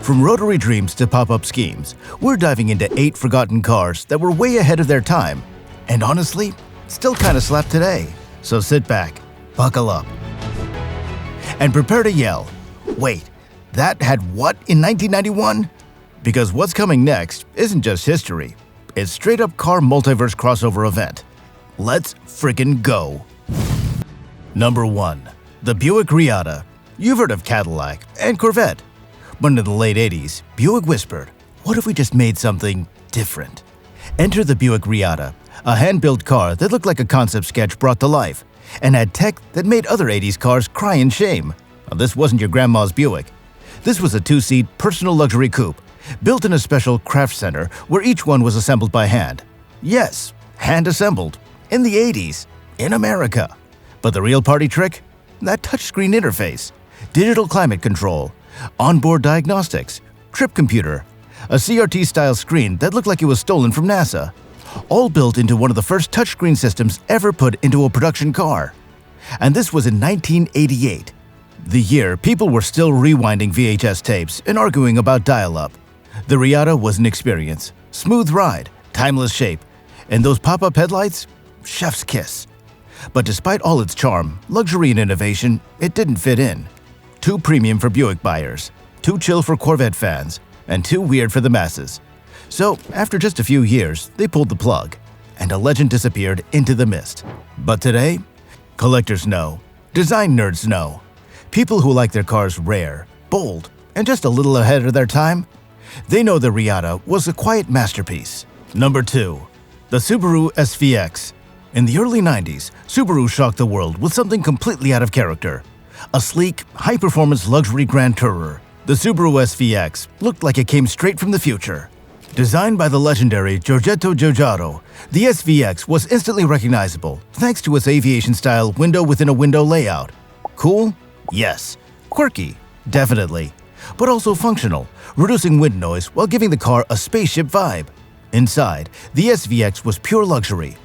From rotary dreams to pop-up schemes, we're diving into 8 forgotten cars that were way ahead of their time, and honestly, still kinda slap today. So sit back, buckle up, and prepare to yell, wait, that had what in 1991? Because what's coming next isn't just history, it's straight-up car multiverse crossover event. Let's frickin' go! Number 1. The Buick Reatta. You've heard of Cadillac and Corvette. But in the late 80s, Buick whispered, what if we just made something different? Enter the Buick Reatta, a hand-built car that looked like a concept sketch brought to life, and had tech that made other 80s cars cry in shame. Now, this wasn't your grandma's Buick. This was a 2-seat personal luxury coupe, built in a special craft center where each one was assembled by hand. Yes, hand-assembled. In the 80s, in America. But the real party trick? That touchscreen interface, digital climate control, onboard diagnostics, trip computer, a CRT-style screen that looked like it was stolen from NASA, all built into one of the first touchscreen systems ever put into a production car. And this was in 1988, the year people were still rewinding VHS tapes and arguing about dial-up. The Reatta was an experience, smooth ride, timeless shape, and those pop-up headlights? Chef's kiss. But despite all its charm, luxury and innovation, it didn't fit in. Too premium for Buick buyers, too chill for Corvette fans, and too weird for the masses. So, after just a few years, they pulled the plug, and a legend disappeared into the mist. But today, collectors know, design nerds know, people who like their cars rare, bold, and just a little ahead of their time, they know the Reatta was a quiet masterpiece. Number 2. The Subaru SVX. In the early 90s, Subaru shocked the world with something completely out of character. A sleek, high-performance luxury grand tourer, the Subaru SVX looked like it came straight from the future. Designed by the legendary Giorgetto Giugiaro, the SVX was instantly recognizable thanks to its aviation-style window-within-a-window layout. Cool? Yes. Quirky? Definitely. But also functional, reducing wind noise while giving the car a spaceship vibe. Inside, the SVX was pure luxury.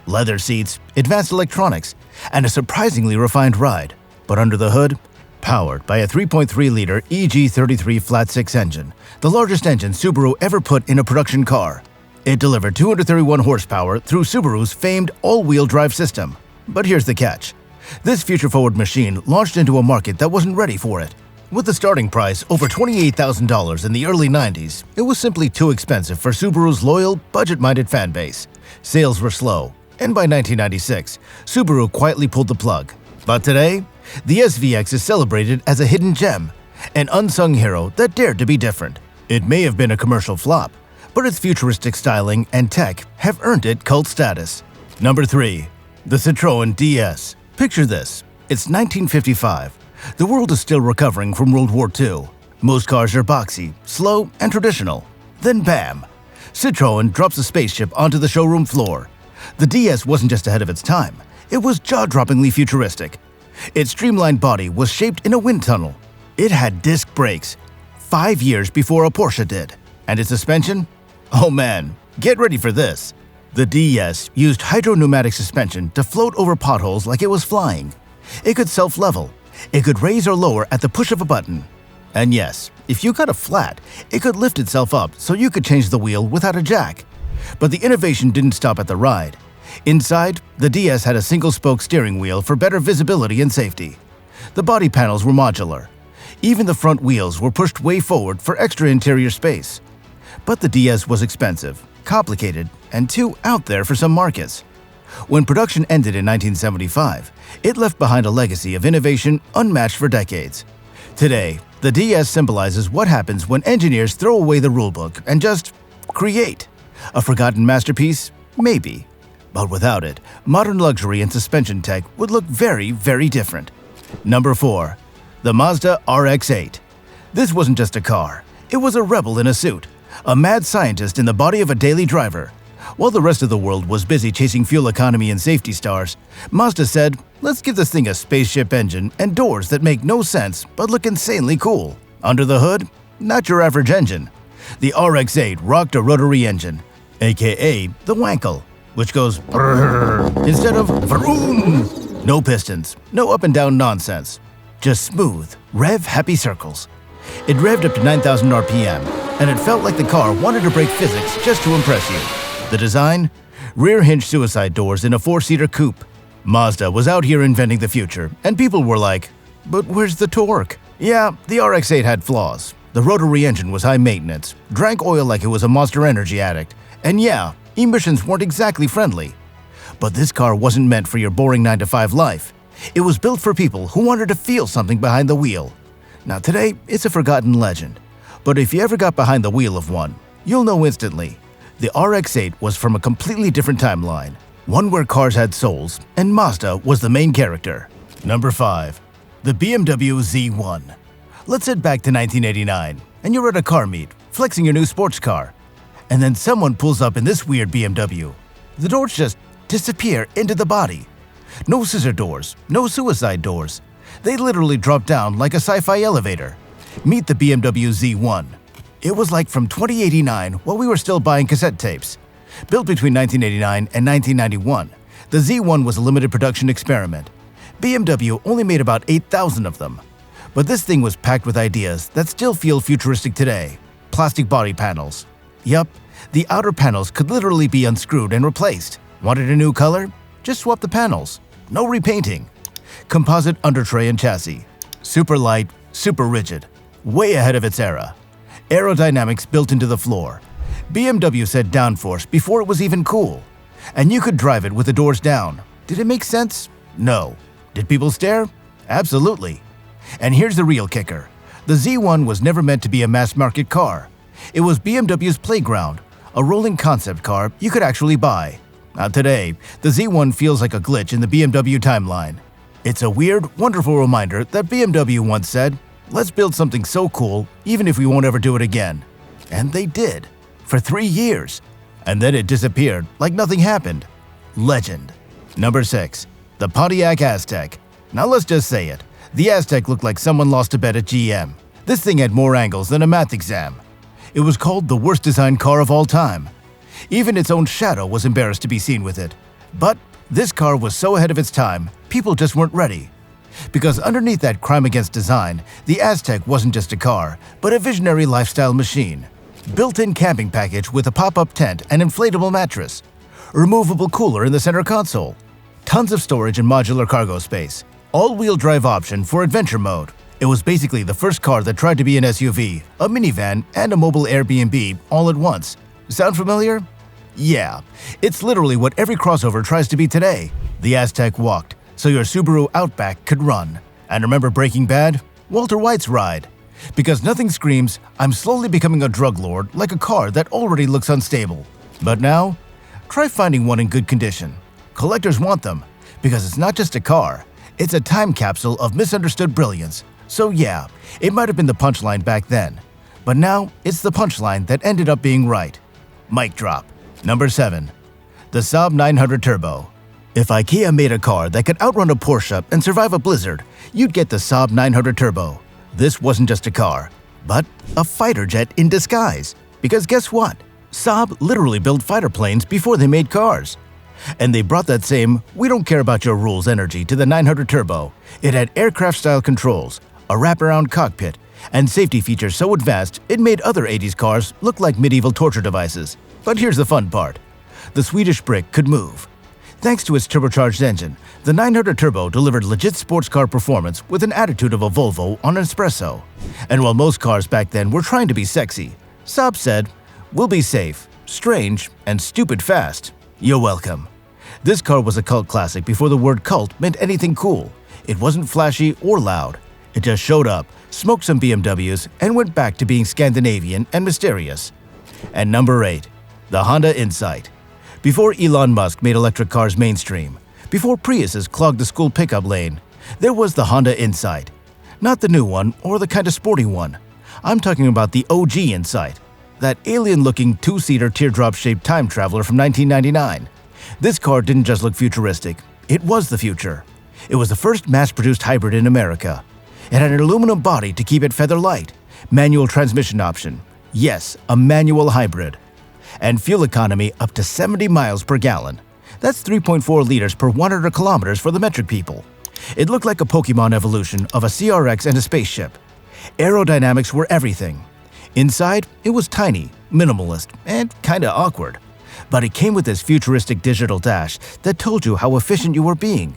Leather seats, advanced electronics, and a surprisingly refined ride. But under the hood, powered by a 3.3-liter EG33 flat-six engine, the largest engine Subaru ever put in a production car. It delivered 231 horsepower through Subaru's famed all-wheel drive system. But here's the catch. This future-forward machine launched into a market that wasn't ready for it. With the starting price over $28,000 in the early 90s, it was simply too expensive for Subaru's loyal, budget-minded fan base. Sales were slow, and by 1996, Subaru quietly pulled the plug. But today, the SVX is celebrated as a hidden gem, an unsung hero that dared to be different. It may have been a commercial flop, but its futuristic styling and tech have earned it cult status. Number 3. The Citroën DS. Picture this. It's 1955. The world is still recovering from World War II. Most cars are boxy, slow, and traditional. Then bam! Citroën drops a spaceship onto the showroom floor. The DS wasn't just ahead of its time, it was jaw-droppingly futuristic. Its streamlined body was shaped in a wind tunnel. It had disc brakes, 5 years before a Porsche did. And its suspension? Oh man, get ready for this. The DS used hydro-pneumatic suspension to float over potholes like it was flying. It could self-level. It could raise or lower at the push of a button. And yes, if you got a flat, it could lift itself up so you could change the wheel without a jack. But the innovation didn't stop at the ride. Inside, the DS had a single-spoke steering wheel for better visibility and safety. The body panels were modular. Even the front wheels were pushed way forward for extra interior space. But the DS was expensive, complicated, and too out there for some markets. When production ended in 1975, it left behind a legacy of innovation unmatched for decades. Today, the DS symbolizes what happens when engineers throw away the rulebook and just create. A forgotten masterpiece? Maybe. But without it, modern luxury and suspension tech would look very, very different. Number 4. The Mazda RX-8. This wasn't just a car. It was a rebel in a suit, a mad scientist in the body of a daily driver. While the rest of the world was busy chasing fuel economy and safety stars, Mazda said, let's give this thing a spaceship engine and doors that make no sense but look insanely cool. Under the hood, not your average engine. The RX-8 rocked a rotary engine, aka the Wankel, which goes brrrr instead of vroom. No pistons, no up and down nonsense. Just smooth, rev-happy circles. It revved up to 9,000 RPM, and it felt like the car wanted to break physics just to impress you. The design? Rear hinge suicide doors in a 4-seater coupe. Mazda was out here inventing the future, and people were like, but where's the torque? Yeah, the RX-8 had flaws. The rotary engine was high maintenance, drank oil like it was a Monster Energy addict, and yeah, emissions weren't exactly friendly. But this car wasn't meant for your boring 9-to-5 life. It was built for people who wanted to feel something behind the wheel. Now today, it's a forgotten legend. But if you ever got behind the wheel of one, you'll know instantly. The RX-8 was from a completely different timeline, one where cars had souls, and Mazda was the main character. Number 5. The BMW Z1. Let's head back to 1989, and you're at a car meet, flexing your new sports car. And then someone pulls up in this weird BMW. The doors just disappear into the body. No scissor doors, no suicide doors. They literally drop down like a sci-fi elevator. Meet the BMW Z1. It was like from 2089 while we were still buying cassette tapes. Built between 1989 and 1991, the Z1 was a limited production experiment. BMW only made about 8,000 of them. But this thing was packed with ideas that still feel futuristic today. Plastic body panels. Yup, the outer panels could literally be unscrewed and replaced. Wanted a new color? Just swap the panels. No repainting. Composite undertray and chassis. Super light, super rigid. Way ahead of its era. Aerodynamics built into the floor. BMW said downforce before it was even cool. And you could drive it with the doors down. Did it make sense? No. Did people stare? Absolutely. And here's the real kicker. The Z1 was never meant to be a mass-market car. It was BMW's playground, a rolling concept car you could actually buy. Now today, the Z1 feels like a glitch in the BMW timeline. It's a weird, wonderful reminder that BMW once said, let's build something so cool even if we won't ever do it again. And they did. For 3 years. And then it disappeared like nothing happened. Legend. Number 6. The Pontiac Aztek. Now let's just say it. The Aztek looked like someone lost a bet at GM. This thing had more angles than a math exam. It was called the worst designed car of all time. Even its own shadow was embarrassed to be seen with it. But this car was so ahead of its time, people just weren't ready. Because underneath that crime against design, the Aztek wasn't just a car, but a visionary lifestyle machine. Built-in camping package with a pop-up tent and inflatable mattress. Removable cooler in the center console. Tons of storage and modular cargo space. All-wheel drive option for adventure mode. It was basically the first car that tried to be an SUV, a minivan, and a mobile Airbnb all at once. Sound familiar? Yeah, it's literally what every crossover tries to be today. The Aztek walked, so your Subaru Outback could run. And remember Breaking Bad? Walter White's ride. Because nothing screams, I'm slowly becoming a drug lord like a car that already looks unstable. But now, try finding one in good condition. Collectors want them, because it's not just a car, it's a time capsule of misunderstood brilliance. So yeah, it might have been the punchline back then. But now, it's the punchline that ended up being right. Mic drop. Number 7. The Saab 900 Turbo. If IKEA made a car that could outrun a Porsche and survive a blizzard, you'd get the Saab 900 Turbo. This wasn't just a car, but a fighter jet in disguise. Because guess what? Saab literally built fighter planes before they made cars. And they brought that same, we don't care about your rules energy to the 900 Turbo. It had aircraft-style controls, a wraparound cockpit, and safety features so advanced it made other 80s cars look like medieval torture devices. But here's the fun part. The Swedish brick could move. Thanks to its turbocharged engine, the 900 Turbo delivered legit sports car performance with an attitude of a Volvo on an espresso. And while most cars back then were trying to be sexy, Saab said, we'll be safe, strange, and stupid fast. You're welcome. This car was a cult classic before the word cult meant anything cool. It wasn't flashy or loud. It just showed up, smoked some BMWs, and went back to being Scandinavian and mysterious. And number 8. The Honda Insight. Before Elon Musk made electric cars mainstream, before Priuses clogged the school pickup lane, there was the Honda Insight. Not the new one or the kind of sporty one. I'm talking about the OG Insight. That alien-looking two-seater teardrop-shaped time traveler from 1999. This car didn't just look futuristic, it was the future. It was the first mass-produced hybrid in America. It had an aluminum body to keep it feather light, manual transmission option. Yes, a manual hybrid. And fuel economy up to 70 miles per gallon. That's 3.4 liters per 100 kilometers for the metric people. It looked like a Pokemon evolution of a CRX and a spaceship. Aerodynamics were everything. Inside, it was tiny, minimalist, and kinda awkward. But it came with this futuristic digital dash that told you how efficient you were being,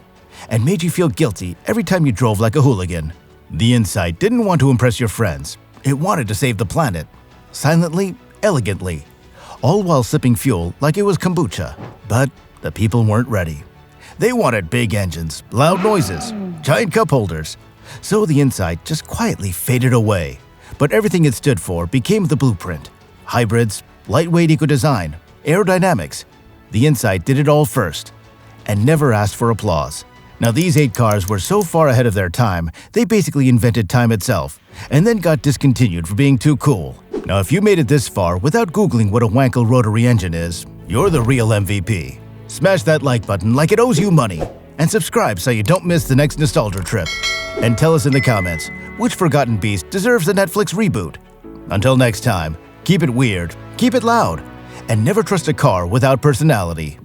and made you feel guilty every time you drove like a hooligan. The Insight didn't want to impress your friends. It wanted to save the planet. Silently, elegantly. All while sipping fuel like it was kombucha. But the people weren't ready. They wanted big engines, loud noises, giant cup holders. So the Insight just quietly faded away. But everything it stood for became the blueprint. Hybrids, lightweight eco-design, aerodynamics. The Insight did it all first, and never asked for applause. Now these 8 cars were so far ahead of their time, they basically invented time itself, and then got discontinued for being too cool. Now if you made it this far without Googling what a Wankel rotary engine is, you're the real MVP. Smash that like button like it owes you money, and subscribe so you don't miss the next nostalgia trip. And tell us in the comments, which forgotten beast deserves a Netflix reboot? Until next time, keep it weird, keep it loud, and never trust a car without personality.